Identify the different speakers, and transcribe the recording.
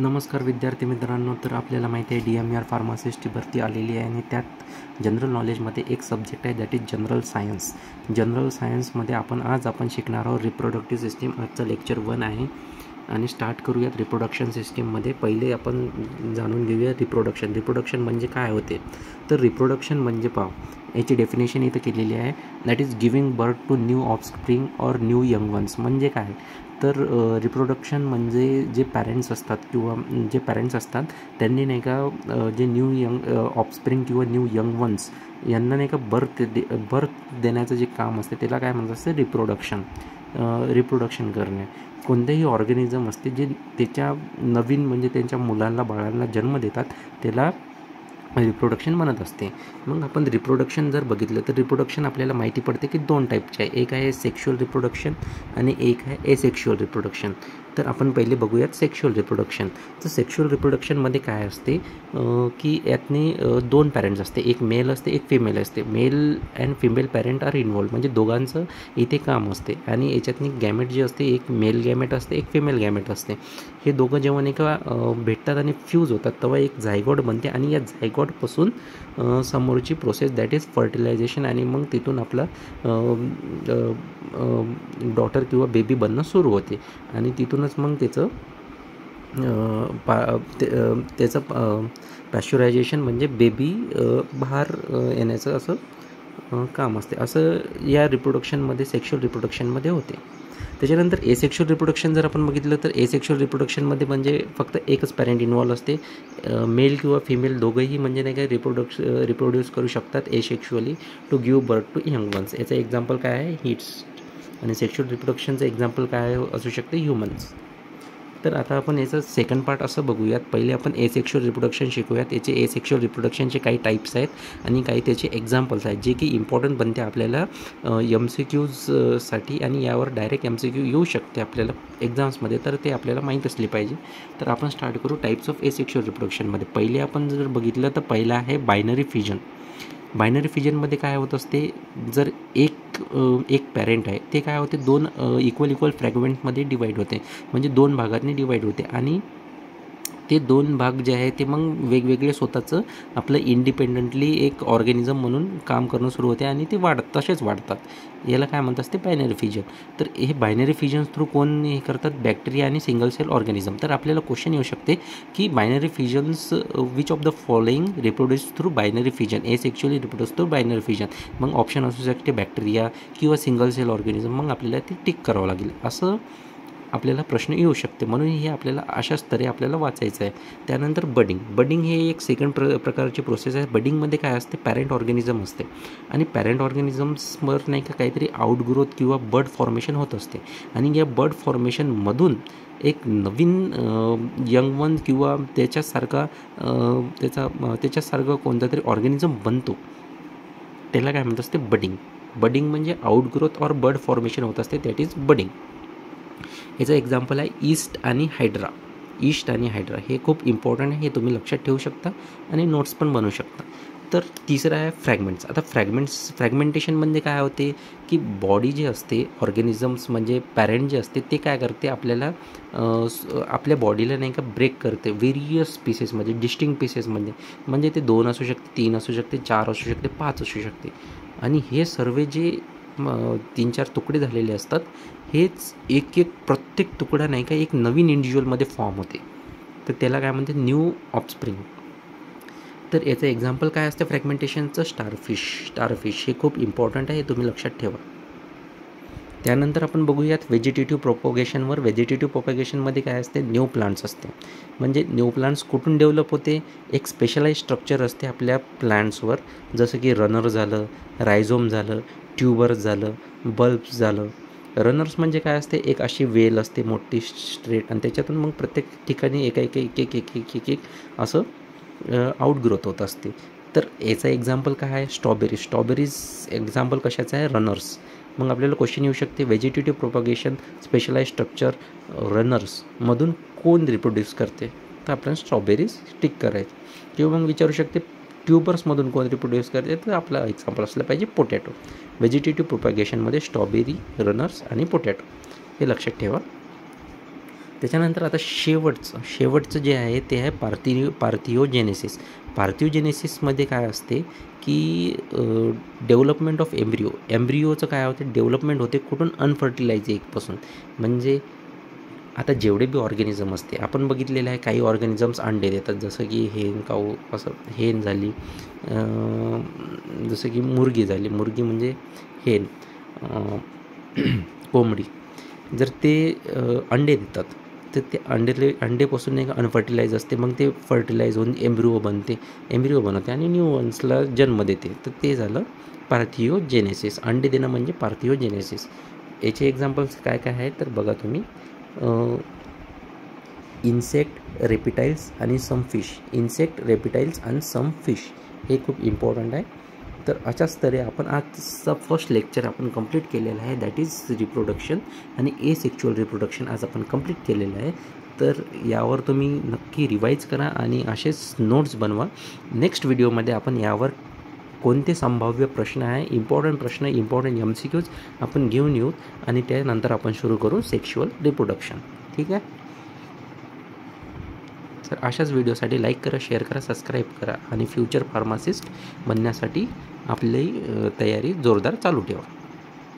Speaker 1: नमस्कार विद्यार्थी मित्रांनो. तर आपल्याला माहिती आहे DMER फार्मासिस्टची भरती आलेली आहे आणि त्यात जनरल नॉलेजमध्ये एक सब्जेक्ट आहे that is general science. General सायन्समध्ये आज आपण शिकणार आहोत रिप्रोडक्टिव्ह सिस्टीम. आजचं लेक्चर 1 आहे आणि स्टार्ट करूयात रिप्रोडक्शन सिस्टीममध्ये. पहिले आपण जाणून घेऊया रिप्रोडक्शन म्हणजे काय होते. तर रिप्रोडक्शन म्हणजे याची डेफिनेशन इथं केलेली आहे, that is giving birth to new offspring or new young ones. म्हणजे काय तर रिप्रोडक्शन म्हणजे जे पॅरेंट्स असतात किंवा जे पॅरेंट्स असतात त्यांनी नाही का जे न्यू यंग ऑफस्प्रिंग किंवा न्यू यंग वन्स यांना नाही का बर्थ देण्याचं जे काम असते त्याला काय म्हणतात असते रिप्रोडक्शन करणे. कोणतेही ऑर्गॅनिझम असते जे त्याच्या नवीन म्हणजे त्यांच्या मुलांना बाळांना जन्म देतात त्याला रिप्रोडक्शन म्हणत असते. मग आपण रिप्रोडक्शन जर बघितलं तर रिप्रोडक्शन आपल्याला माहिती पडते की 2 टाईपचे आहे. एक आहे सेक्शुअल रिप्रोडक्शन आणि एक आहे एसेक्शुअल रिप्रोडक्शन. तर आपण पहिले बघूयात सेक्शुअल रिप्रोडक्शन. तर सेक्शुअल रिप्रोडक्शनमध्ये काय असते की यातनी 2 पॅरेंट्स असते, एक मेल असते एक फिमेल असते. Male and female parent are involve म्हणजे दोघांचं इथे काम असते. आणि याच्यातनी गॅमेट जे असते एक मेल गॅमेट असते एक फिमेल गॅमेट असते. हे दोघं जेव्हा नाही का भेटतात आणि फ्यूज होतात तेव्हा एक झायगॉट बनते आणि या झायगॉटपासून समोरची प्रोसेस दॅट इज फर्टिलायझेशन आणि मग तिथून आपला डॉटर किंवा बेबी बनणं सुरू होते. आणि तिथूनच मग त्याचं पॅश्चरायझेशन म्हणजे बेबी बाहेर येण्याचं असं काम असते. असं या रिप्रोडक्शनमध्ये सेक्शुअल रिप्रोडक्शनमध्ये होते. त्याच्यानंतर एसेक्शुअल रिप्रोडक्शन जर आपण बघितलं तर एसेक्शुअल रिप्रोडक्शनमध्ये म्हणजे फक्त एकच पॅरेंट इन्व्हॉल्व असते. मेल किंवा फिमेल दोघंही म्हणजे नाही काय रिप्रोड्यूस करू शकतात asexually to give birth to young ones. याचं एक्झाम्पल काय आहे हिट्स. आणि सेक्शुअल रिप्रोडक्शनचं एक्झाम्पल काय असू शकते ह्युमन्स. तर आता आपण याचं सेकंड पार्ट असं बघूयात. पहिले आपण एसेक्शुअल रिप्रोडक्शन शिकूयात. याचे एसेक्शुअल रिप्रोडक्शनचे काही टाईप्स आहेत आणि काही त्याचे एक्झाम्पल्स आहेत जे की इम्पॉर्टंट बनते आपल्याला MCQसाठी आणि यावर डायरेक्ट MCQ येऊ शकते आपल्याला एक्झाम्समध्ये. तर ते आपल्याला माहीत असले पाहिजे. तर आपण स्टार्ट करू टाईप्स ऑफ एसेक्शुअल रिप्रोडक्शनमध्ये. पहिले आपण जर बघितलं तर पहिला आहे बायनरी फिजन. बायनरी फिजनमध्ये काय होत असते, जर एक पॅरेंट आहे ते काय होते 2 इक्वल फ्रॅगमेंटमध्ये डिवाईड होते म्हणजे 2 भागांनी डिवाईड होते. आणि ते 2 भाग जे आहे ते मग वेगवेगळे स्वतःचं आपलं इंडिपेंडंटली एक ऑर्गॅनिझम म्हणून काम करणं सुरू होते आणि ते तसेच वाढतात. याला काय म्हणतात ते बायनरी फिजन. तर हे बायनरी फिजन्स थ्रू कोण हे करतात, बॅक्टेरिया आणि सिंगल सेल ऑर्गॅनिझम. तर आपल्याला क्वेश्चन येऊ शकते की binary fissions which of the following reproduce through binary fission. Asexually reproduce through binary fission. मग ऑप्शन असू शकते बॅक्टेरिया किंवा सिंगल सेल ऑर्गॅनिझम. मग आपल्याला ते टिक करावं लागेल असं आपल्याला प्रश्न येऊ शकते. म्हणून हे आपल्याला अशा स्तरे आपल्याला वाचायचं आहे. त्यानंतर बडिंग हे एक सेकंड प्रकारची प्रोसेस आहे. बडिंगमध्ये काय असते, पॅरेंट ऑर्गॅनिझम असते आणि पॅरेंट ऑर्गॅनिझम्सवर नाही का काहीतरी आउटग्रोथ किंवा बर्ड फॉर्मेशन होत असते. आणि या बर्ड फॉर्मेशनमधून एक नवीन यंग वन किंवा त्याच्यासारखं कोणता तरी ऑर्गॅनिझम बनतो. त्याला काय म्हणत असते बडिंग म्हणजे आउटग्रोथ ऑर बर्ड फॉर्मेशन होत असते, दॅट इज बडिंग. याचं एक्झाम्पल आहे ईस्ट आणि हायड्रा हे खूप इम्पॉर्टंट आहे. हे तुम्ही लक्षात ठेवू शकता आणि नोट्स पण बनवू शकता. तर तिसरं आहे फ्रॅगमेंट्स. आता फ्रॅगमेंटेशन म्हणजे काय होते की बॉडी जे असते ऑर्गॅनिझम्स म्हणजे पॅरेंट जे असते ते काय करते आपल्याला आपल्या बॉडीला नाही का ब्रेक करते व्हेरियस पीसेसमध्ये, डिस्टिंक्ट पीसेसमध्ये. म्हणजे ते 2 असू शकते, 3 असू शकते, 4 असू शकते, 5 असू शकते. आणि हे सर्व जे 3-4 तुकडे झालेले असतात हेच एक प्रत्येक तुकडा नाही का एक नवीन इंडिव्हिज्युअलमध्ये फॉर्म होते. तर त्याला काय म्हणते न्यू ऑफस्प्रिंग. तर याचं एक्झाम्पल काय असतं फ्रॅगमेंटेशनचं, स्टारफिश. हे खूप इम्पॉर्टंट आहे, हे तुम्ही लक्षात ठेवा. त्यानंतर आपण बघूयात व्हेजिटेटिव्ह प्रोपगेशनवर. व्हेजिटेटिव्ह प्रोपगेशनमध्ये काय असते, न्यू प्लांट्स असते. म्हणजे न्यू प्लांट्स कुठून डेव्हलप होते, एक स्पेशलाइज स्ट्रक्चर असते आपल्या प्लांट्सवर, जसं की रनर झालं, रायझोम झालं, ट्यूबर्स झालं, बल्ब्स झालं. रनर्स म्हणजे काय असते, एक अशी वेल असते मोठी स्ट्रेट आणि त्याच्यातून मग प्रत्येक ठिकाणी एक असं आउटग्रोथ होत असते. तर याचा एक्झाम्पल काय आहे, स्ट्रॉबेरीज एक्झाम्पल कशाचं आहे, रनर्स. मग आपल्याला क्वेश्चन येऊ शकते व्हेजिटेटिव्ह प्रोपगेशन स्पेशलाइज स्ट्रक्चर रनर्समधून कोण रिप्रोड्यूस करते, तर आपण स्ट्रॉबेरीज टिक करायचं. किंवा मग विचारू शकते ट्यूबर्समधून कोण रिप्रोड्यूस करते, तर आपला एक्झाम्पल असलं पाहिजे पोटॅटो. व्हेजिटेटिव्ह प्रोपगेशनमध्ये स्ट्रॉबेरी, रनर्स आणि पोटॅटो हे लक्षात ठेवा. त्याच्यानंतर आता शेवटचं जे आहे ते आहे पार्थिओजेनेसिस. पार्थिओजेनेसिसमध्ये काय असते की डेव्हलपमेंट ऑफ एम्ब्रिओचं काय होते, डेव्हलपमेंट होते कुठून, अनफर्टिलाइज एगपासून. म्हणजे आता जेवढे बी ऑर्गॅनिझम असते, आपण बघितलेलं आहे काही ऑर्गॅनिझम्स अंडे देतात, जसं की हेन काऊ, असं हेन झाली, जसं की मुर्गी म्हणजे हेन, कोंबडी. जर ते अंडे देतात तर ते अंडेपासून एक अनफर्टिलाइज असते, मग ते फर्टिलाइज होऊन एम्ब्रिओ बनवते आणि न्यूअन्सला जन्म देते. तर ते झालं पार्थिओजेनेसिस. अंडे देणं म्हणजे पार्थिओजेनेसिस. याचे एक्झाम्पल्स काय काय आहेत तर बघा तुम्ही, इन्सेक्ट, रेपिटाइल्स आणि सम फिश. हे खूप इम्पॉर्टंट आहे. तर अशाच तऱ्हे आपण आजचा फर्स्ट लेक्चर आपण कंप्लीट केलेला आहे, दॅट इज रिप्रोडक्शन आणि एसेक्शुअल रिप्रोडक्शन आज आपण कंप्लीट केलेलं आहे. तर यावर तुम्ही नक्की रिवाईज करा आणि असेच नोट्स बनवा. नेक्स्ट व्हिडिओमध्ये आपण यावर कोणते संभाव्य प्रश्न आहे, इम्पॉर्टंट MCQs आपण घेऊन येऊ आणि त्यानंतर आपण सुरू करू सेक्शुअल रिप्रोडक्शन. ठीक आहे. तर अशाच व्हिडिओसाठी लाईक करा, शेअर करा, सबस्क्राईब करा आणि फ्युचर फार्मासिस्ट बनण्यासाठी आपली तयारी जोरदार चालू ठेवा.